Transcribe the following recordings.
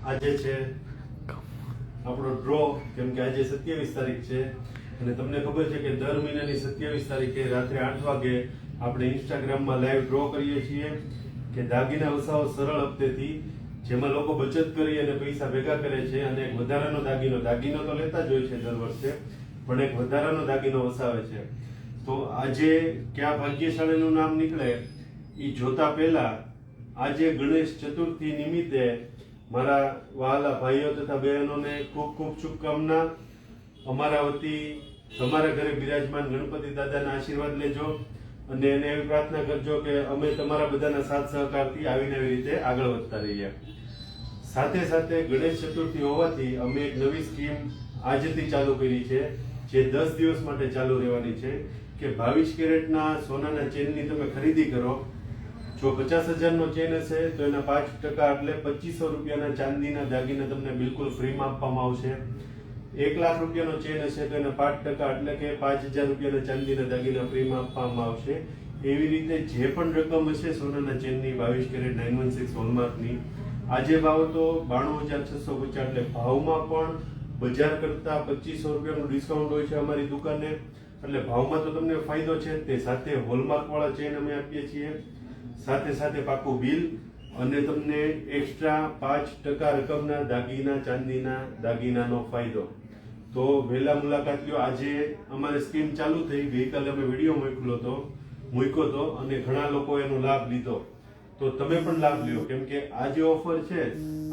આજે છે આપણો ડ્રો, કેમ કે આજે 27 તારીખ છે અને તમને ખબર છે કે દર મહિનાની 27 તારીખે રાત્રે 8 વાગે આપણે ઇન્સ્ટાગ્રામમાં લાઈવ ડ્રો કરીએ છીએ કે દાગીના વસાવો સરળ હપ્તેથી, જેમાં લોકો બચત કરી અને પૈસા ભેગા કરે છે અને એક વધારાનો દાગીનો તો લેતા જ હોય છે દર વર્ષે, પણ એક વધારાનો દાગીનો વસાવે છે. તો આજે કયા ભાગ્યશાળીનું નામ નીકળે એ જોતા પહેલા આજે ગણેશ ચતુર્થી નિમિત્તે મારા વહાલા ભાઈઓ તથા બહેનોને ખૂબ ખૂબ શુભકામના. અમારા વતી તમારા ઘરે બિરાજમાન ગણપતિ દાદાના આશીર્વાદ લેજો અને એને એવી પ્રાર્થના કરજો કે અમે તમારા બધાના સાથ સહકારથી આવીને આવી રીતે આગળ વધતા રહીએ. સાથે સાથે ગણેશ ચતુર્થી હોવાથી અમે એક નવી સ્કીમ આજથી ચાલુ કરી છે, જે 10 દિવસ માટે ચાલુ રહેવાની છે કે 22 કેરેટના સોનાના ચેનની તમે ખરીદી કરો, જો 50,000નો ચેન હશે તો એના 5% એટલે 2500 રૂપિયાના ચાંદીના દાગીના તમને બિલકુલ ફ્રીમાં આપવામાં આવશે. 1 લાખ રૂપિયાનો ચેન હશે તો એના 5% એટલે કે 5,000 રૂપિયાના ચાંદીના દાગીના ફ્રીમાં આપવામાં આવશે. એવી રીતે જે પણ રકમ હશે સોનાના ચેનની 22 કેરેટ 916 હોલમાર્કની, આજે ભાવ તો 92,650, એટલે ભાવમાં પણ બજાર કરતા 2500 રૂપિયાનું ડિસ્કાઉન્ટ હોય છે અમારી દુકાને, એટલે ભાવમાં તો તમને ફાયદો છે. તે સાથે હોલમાર્ક વાળા ચેન અમે આપીએ છીએ, સાથે સાથે પાકું બિલ અને તમને એક્સ્ટ્રા 5% રકમના દાગીના ચાંદીના દાગીનાનો ફાયદો. તો વહેલા મુલાકાત લ્યો. આજે અમારી સ્કીમ ચાલુ થઈ, ગઈકાલે અમે વિડીયો મૂક્યો હતો અને ઘણા લોકો એનો લાભ લીધો. તો તમે પણ લાભ લ્યો, કેમ કે આ જે ઓફર છે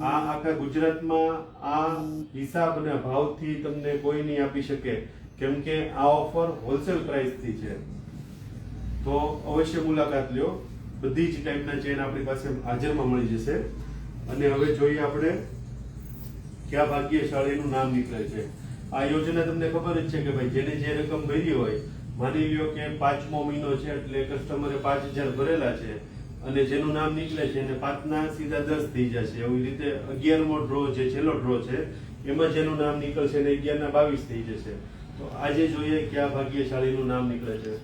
આ આખા ગુજરાતમાં આ હિસાબ અને ભાવથી તમને કોઈ નહીં આપી શકે, કેમ કે આ ઓફર હોલસેલ પ્રાઇસથી છે. તો અવશ્ય મુલાકાત લ્યો. બધી જ ટાઈપના ચેન આપણી પાસે હાજરમાં મળી જશે. અને હવે જોઈએ આપણે કયા ભાગ્યશાળીનું નામ નીકળે છે. આ યોજના તમને ખબર જ છે કે ભાઈ જેને જે રકમ ભરી હોય, માની લ્યો કે 5મો મહિનો છે એટલે કસ્ટમરે 5,000 ભરેલા છે અને જેનું નામ નીકળે છે એને 5 ના સીધા 10 થઈ જશે. એવી રીતે 11મો ડ્રો જે છેલ્લો ડ્રો છે એમાં જેનું નામ નીકળશે એને 11 ના 22 થઈ જશે. તો આજે જોઈએ કયા ભાગ્યશાળીનું નામ નીકળે છે.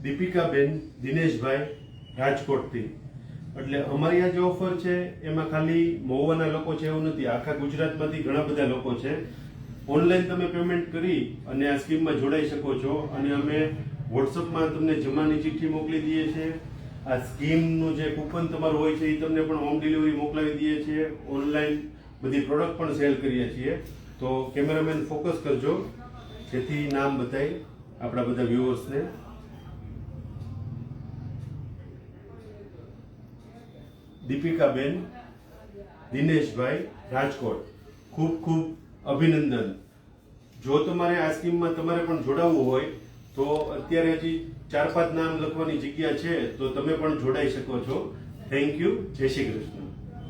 દીપિકાબેન દિનેશભાઈ રાજકોટથી. એટલે અમારી આ જે ઓફર છે એમાં ખાલી મહુવાના લોકો છે એવું નથી, આખા ગુજરાતમાંથી ઘણા બધા લોકો છે. ઓનલાઈન તમે પેમેન્ટ કરી અને આ સ્કીમમાં જોડાઈ શકો છો અને અમે વોટ્સઅપમાં તમને જમાની ચિઠ્ઠી મોકલી દઈએ છીએ. આ સ્કીમનું જે કૂપન તમારું હોય છે એ તમને પણ હોમ ડિલિવરી મોકલાવી દઈએ છીએ. ઓનલાઈન બધી પ્રોડક્ટ પણ સેલ કરીએ છીએ. તો કેમેરામેન ફોકસ કરજો જેથી નામ બતાય આપણા બધા વ્યુઅર્સને. દીપિકાબેન દિનેશભાઈ રાજકોટ, ખૂબ ખૂબ અભિનંદન. જો તમારે આ સ્કીમમાં તમારે પણ જોડાવવું હોય તો અત્યારે હજી 4-5 નામ લખવાની જગ્યા છે, તો તમે પણ જોડાઈ શકો છો. Thank you. જય શ્રી કૃષ્ણ.